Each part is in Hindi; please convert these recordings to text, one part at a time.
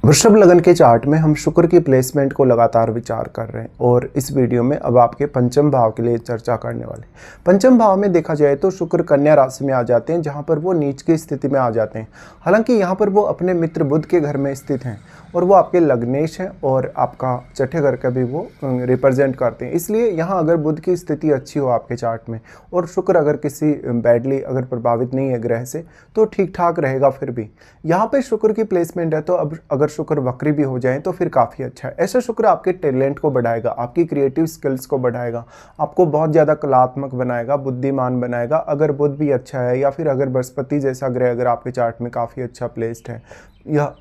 वृषभ लगन के चार्ट में हम शुक्र की प्लेसमेंट को लगातार विचार कर रहे हैं और इस वीडियो में अब आपके पंचम भाव के लिए चर्चा करने वाले। पंचम भाव में देखा जाए तो शुक्र कन्या राशि में आ जाते हैं, जहां पर वो नीच की स्थिति में आ जाते हैं। हालांकि यहां पर वो अपने मित्र बुध के घर में स्थित हैं और वो आपके लग्नेश हैं और आपका छठे घर का भी वो रिप्रेजेंट करते हैं। इसलिए यहाँ अगर बुध की स्थिति अच्छी हो आपके चार्ट में और शुक्र अगर किसी बैडली अगर प्रभावित नहीं है ग्रह से तो ठीक ठाक रहेगा। फिर भी यहाँ पे शुक्र की प्लेसमेंट है तो अब अगर शुक्र वक्री भी हो जाए तो फिर काफ़ी अच्छा है। ऐसा शुक्र आपके टैलेंट को बढ़ाएगा, आपकी क्रिएटिव स्किल्स को बढ़ाएगा, आपको बहुत ज़्यादा कलात्मक बनाएगा, बुद्धिमान बनाएगा। अगर बुध भी अच्छा है या फिर अगर बृहस्पति जैसा ग्रह अगर आपके चार्ट में काफ़ी अच्छा प्लेस्ड है या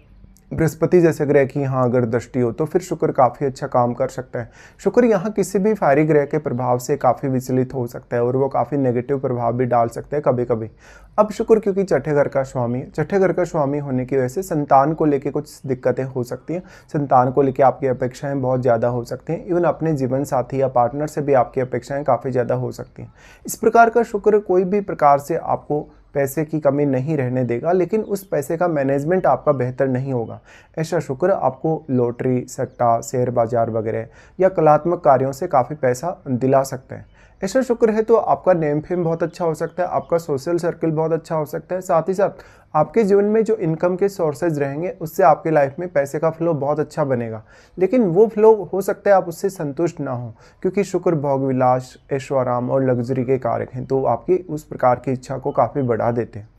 बृहस्पति जैसे ग्रह की यहाँ अगर दृष्टि हो तो फिर शुक्र काफ़ी अच्छा काम कर सकता है। शुक्र यहाँ किसी भी फायरी ग्रह के प्रभाव से काफ़ी विचलित हो सकता है और वो काफ़ी नेगेटिव प्रभाव भी डाल सकते हैं कभी कभी। अब शुक्र क्योंकि छठे घर का स्वामी होने की वजह से संतान को लेके कुछ दिक्कतें हो सकती हैं। संतान को लेके आपकी अपेक्षाएं बहुत ज़्यादा हो सकती हैं। इवन अपने जीवन साथी या पार्टनर से भी आपकी अपेक्षाएं काफ़ी ज़्यादा हो सकती हैं। इस प्रकार का शुक्र कोई भी प्रकार से आपको पैसे की कमी नहीं रहने देगा, लेकिन उस पैसे का मैनेजमेंट आपका बेहतर नहीं होगा। ऐसा शुक्र आपको लॉटरी, सट्टा, शेयर बाजार वगैरह या कलात्मक कार्यों से काफ़ी पैसा दिला सकता है। ऐसा शुक्र है तो आपका नेम फेम बहुत अच्छा हो सकता है, आपका सोशल सर्कल बहुत अच्छा हो सकता है। साथ ही साथ आपके जीवन में जो इनकम के सोर्सेज रहेंगे उससे आपके लाइफ में पैसे का फ्लो बहुत अच्छा बनेगा। लेकिन वो फ्लो हो सकता है आप उससे संतुष्ट ना हो, क्योंकि शुक्र भोग विलास, ऐशो आराम और लग्जरी के कारक हैं, तो आपकी उस प्रकार की इच्छा को काफ़ी बढ़ा देते हैं।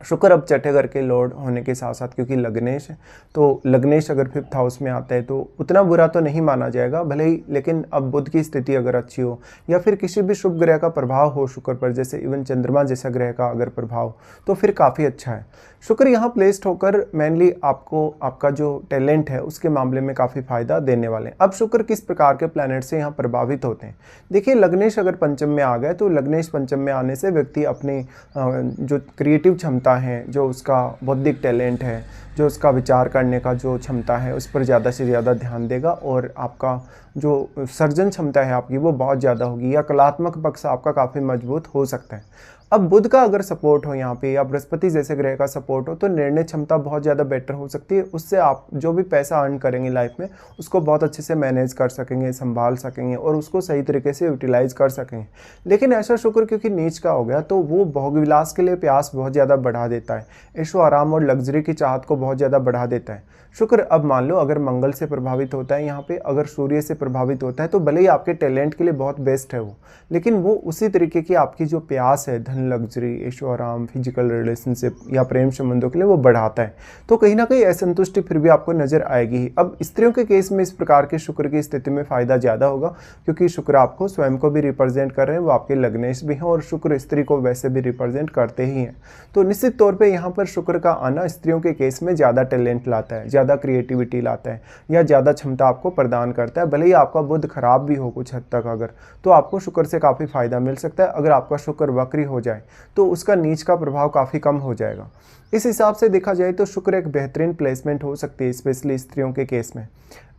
शुक्र अब छठे घर के लॉर्ड होने के साथ साथ क्योंकि लग्नेश है तो लग्नेश अगर 5th हाउस में आता है तो उतना बुरा तो नहीं माना जाएगा भले ही। लेकिन अब बुध की स्थिति अगर अच्छी हो या फिर किसी भी शुभ ग्रह का प्रभाव हो शुक्र पर, जैसे इवन चंद्रमा जैसा ग्रह का अगर प्रभाव, तो फिर काफ़ी अच्छा है। शुक्र यहाँ प्लेस्ड होकर मेनली आपको आपका जो टैलेंट है उसके मामले में काफ़ी फायदा देने वाले हैं। अब शुक्र किस प्रकार के प्लैनेट से यहाँ प्रभावित होते हैं? देखिए, लग्नेश अगर पंचम में आ गए तो लग्नेश पंचम में आने से व्यक्ति अपनी जो क्रिएटिव क्षमता है, जो उसका बौद्धिक टैलेंट है, जो उसका विचार करने का जो क्षमता है उस पर ज़्यादा से ज़्यादा ध्यान देगा और आपका जो सर्जन क्षमता है आपकी वो बहुत ज़्यादा होगी या कलात्मक पक्ष आपका काफ़ी मजबूत हो सकता है। अब बुध का अगर सपोर्ट हो यहाँ पे या बृहस्पति जैसे ग्रह का सपोर्ट हो तो निर्णय क्षमता बहुत ज़्यादा बेटर हो सकती है। उससे आप जो भी पैसा अर्न करेंगे लाइफ में उसको बहुत अच्छे से मैनेज कर सकेंगे, संभाल सकेंगे और उसको सही तरीके से यूटिलाइज कर सकेंगे। लेकिन ऐसा शुक्र क्योंकि नीच का हो गया तो वो भोग विलास के लिए प्यास बहुत ज़्यादा बढ़ा देता है, ऐशो आराम और लग्जरी की चाहत को बहुत ज़्यादा बढ़ा देता है। शुक्र अब मान लो अगर मंगल से प्रभावित होता है यहाँ पे, अगर सूर्य से प्रभावित होता है तो भले ही आपके टैलेंट के लिए बहुत बेस्ट है वो, लेकिन वो उसी तरीके की आपकी जो प्यास है धन, लग्जरी, ऐशो आराम, फिजिकल रिलेशनशिप या प्रेम संबंधों के लिए वो बढ़ाता है। तो कहीं ना कहीं असंतुष्टि फिर भी आपको नजर आएगी ही। अब स्त्रियों के केस में इस प्रकार के शुक्र की स्थिति में फायदा ज़्यादा होगा क्योंकि शुक्र आपको स्वयं को भी रिप्रेजेंट कर रहे हैं, वो आपके लग्नेश भी हैं और शुक्र स्त्री को वैसे भी रिप्रेजेंट करते ही हैं। तो निश्चित तौर पर यहाँ पर शुक्र का आना स्त्रियों के केस में ज़्यादा टैलेंट लाता है, ज़्यादा क्रिएटिविटी लाता है या ज़्यादा क्षमता आपको प्रदान करता है। भले ही आपका बुध खराब भी हो कुछ हद तक अगर, तो आपको शुक्र से काफ़ी फायदा मिल सकता है। अगर आपका शुक्र वक्री हो जाए तो उसका नीच का प्रभाव काफ़ी कम हो जाएगा। इस हिसाब से देखा जाए तो शुक्र एक बेहतरीन प्लेसमेंट हो सकती है, स्पेशली स्त्रियों के केस में।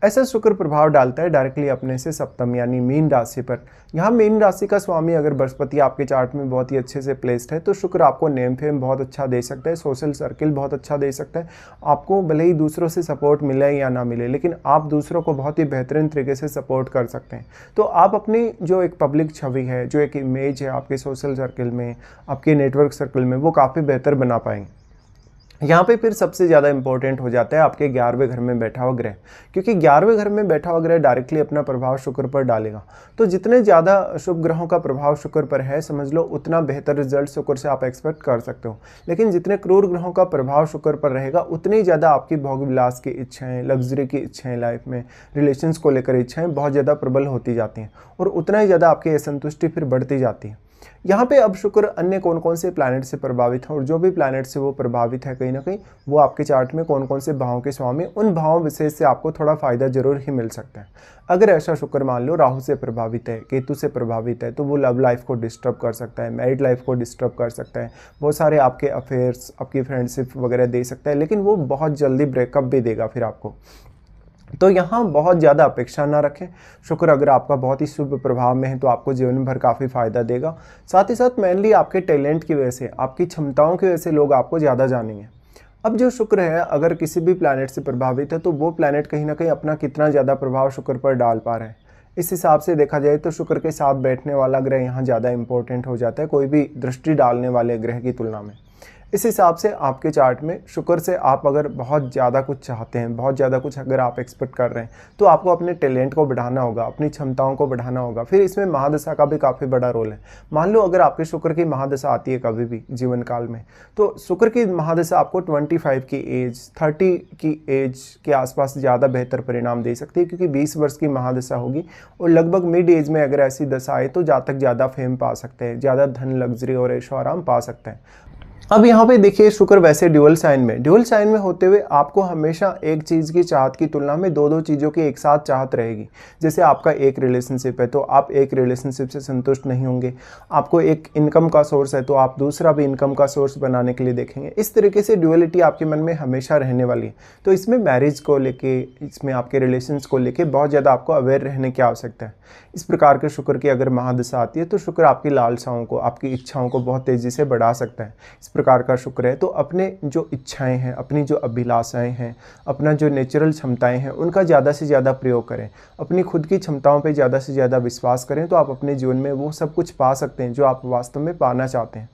ऐसा शुक्र प्रभाव डालता है डायरेक्टली अपने से सप्तम यानी मीन राशि पर। यहाँ मीन राशि का स्वामी अगर बृहस्पति आपके चार्ट में बहुत ही अच्छे से प्लेस्ड है तो शुक्र आपको नेम फेम बहुत अच्छा दे सकता है, सोशल सर्किल बहुत अच्छा दे सकता है। आपको भले ही दूसरों से सपोर्ट मिले या ना मिले, लेकिन आप दूसरों को बहुत ही बेहतरीन तरीके से सपोर्ट कर सकते हैं। तो आप अपनी जो एक पब्लिक छवि है, जो एक इमेज है आपके सोशल सर्किल में, आपके नेटवर्क सर्कल में, वो काफ़ी बेहतर बना पाएंगे। यहाँ पे फिर सबसे ज़्यादा इंपॉर्टेंट हो जाता है आपके 11वें घर में बैठा हुआ ग्रह, क्योंकि 11वें घर में बैठा हुआ ग्रह डायरेक्टली अपना प्रभाव शुक्र पर डालेगा। तो जितने ज़्यादा शुभ ग्रहों का प्रभाव शुक्र पर है समझ लो उतना बेहतर रिजल्ट शुक्र से आप एक्सपेक्ट कर सकते हो। लेकिन जितने क्रूर ग्रहों का प्रभाव शुक्र पर रहेगा उतनी ही ज़्यादा आपकी भोग विलास की इच्छाएँ, लग्जरी की इच्छाएँ, लाइफ में रिलेशंस को लेकर इच्छाएँ बहुत ज़्यादा प्रबल होती जाती हैं और उतना ही ज़्यादा आपकी असंतुष्टि फिर बढ़ती जाती है। यहाँ पे अब शुक्र अन्य कौन कौन से प्लैनेट से प्रभावित है और जो भी प्लैनेट से वो प्रभावित है कहीं ना कहीं वो आपके चार्ट में कौन कौन से भावों के स्वामी, उन भावों विशेष से आपको थोड़ा फायदा जरूर ही मिल सकता है। अगर ऐसा शुक्र मान लो राहु से प्रभावित है, केतु से प्रभावित है, तो वो लव लाइफ को डिस्टर्ब कर सकता है, मैरिड लाइफ को डिस्टर्ब कर सकता है, बहुत सारे आपके अफेयर्स, आपकी फ्रेंडशिप वगैरह दे सकता है, लेकिन वो बहुत जल्दी ब्रेकअप भी देगा फिर आपको। तो यहाँ बहुत ज़्यादा अपेक्षा ना रखें। शुक्र अगर आपका बहुत ही शुभ प्रभाव में है तो आपको जीवन भर काफ़ी फायदा देगा। साथ ही साथ मेनली आपके टैलेंट की वजह से, आपकी क्षमताओं की वजह से लोग आपको ज़्यादा जानेंगे। अब जो शुक्र है अगर किसी भी प्लैनेट से प्रभावित है तो वो प्लैनेट कहीं ना कहीं अपना कितना ज़्यादा प्रभाव शुक्र पर डाल पा रहे हैं। इस हिसाब से देखा जाए तो शुक्र के साथ बैठने वाला ग्रह यहाँ ज़्यादा इंपॉर्टेंट हो जाता है कोई भी दृष्टि डालने वाले ग्रह की तुलना में। इस हिसाब से आपके चार्ट में शुक्र से आप अगर बहुत ज़्यादा कुछ चाहते हैं, बहुत ज़्यादा कुछ अगर आप एक्सपेक्ट कर रहे हैं, तो आपको अपने टैलेंट को बढ़ाना होगा, अपनी क्षमताओं को बढ़ाना होगा। फिर इसमें महादशा का भी काफ़ी बड़ा रोल है। मान लो अगर आपके शुक्र की महादशा आती है कभी भी जीवन काल में, तो शुक्र की महादशा आपको 25 की एज, 30 की एज के आसपास ज़्यादा बेहतर परिणाम दे सकती है, क्योंकि 20 वर्ष की महादशा होगी और लगभग मिड एज में अगर ऐसी दशा आए तो जातक ज़्यादा फेम पा सकते हैं, ज़्यादा धन, लग्जरी और ऐशो आराम पा सकते हैं। अब यहाँ पे देखिए शुक्र वैसे ड्यूअल साइन में होते हुए आपको हमेशा एक चीज़ की चाहत की तुलना में दो चीज़ों की एक साथ चाहत रहेगी। जैसे आपका एक रिलेशनशिप है तो आप एक रिलेशनशिप से संतुष्ट नहीं होंगे, आपको एक इनकम का सोर्स है तो आप दूसरा भी इनकम का सोर्स बनाने के लिए देखेंगे। इस तरीके से ड्यूअलिटी आपके मन में हमेशा रहने वाली है। तो इसमें मैरिज को लेके, इसमें आपके रिलेशंस को लेके बहुत ज़्यादा आपको अवेयर रहने की आवश्यकता है। इस प्रकार के शुक्र की अगर महादशा आती है तो शुक्र आपकी लालसाओं को, आपकी इच्छाओं को बहुत तेज़ी से बढ़ा सकता है। इस प्रकार का शुक्र है तो अपने जो इच्छाएं हैं, अपनी जो अभिलाषाएं हैं, अपना जो नेचुरल क्षमताएं हैं, उनका ज़्यादा से ज़्यादा प्रयोग करें। अपनी खुद की क्षमताओं पे ज़्यादा से ज़्यादा विश्वास करें तो आप अपने जीवन में वो सब कुछ पा सकते हैं जो आप वास्तव में पाना चाहते हैं।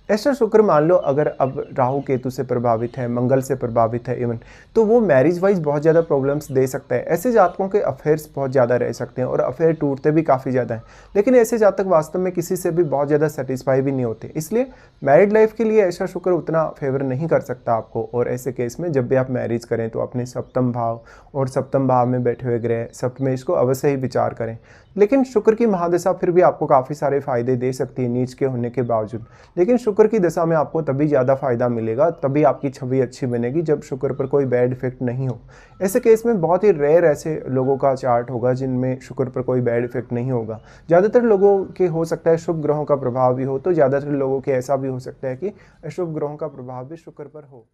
ऐसा शुक्र मान लो अगर अब राहु केतु से प्रभावित है, मंगल से प्रभावित है इवन, तो वो मैरिज वाइज बहुत ज़्यादा प्रॉब्लम्स दे सकता है। ऐसे जातकों के अफेयर्स बहुत ज़्यादा रह सकते हैं और अफेयर टूटते भी काफ़ी ज़्यादा हैं। लेकिन ऐसे जातक वास्तव में किसी से भी बहुत ज़्यादा सेटिस्फाई भी नहीं होते, इसलिए मैरिड लाइफ के लिए ऐसा शुक्र उतना फेवर नहीं कर सकता आपको। और ऐसे केस में जब भी आप मैरिज करें तो अपने सप्तम भाव और सप्तम भाव में बैठे हुए ग्रह सप्तमेश को अवश्य ही विचार करें। लेकिन शुक्र की महादशा फिर भी आपको काफ़ी सारे फायदे दे सकती है नीच के होने के बावजूद। लेकिन शुक्र की दशा में आपको तभी ज़्यादा फायदा मिलेगा, तभी आपकी छवि अच्छी बनेगी जब शुक्र पर कोई बैड इफेक्ट नहीं हो। ऐसे केस में बहुत ही रेयर ऐसे लोगों का चार्ट होगा जिनमें शुक्र पर कोई बैड इफेक्ट नहीं होगा। ज़्यादातर लोगों के हो सकता है शुभ ग्रहों का प्रभाव भी हो, तो ज़्यादातर लोगों के ऐसा भी हो सकता है कि अशुभ ग्रहों का प्रभाव भी शुक्र पर हो।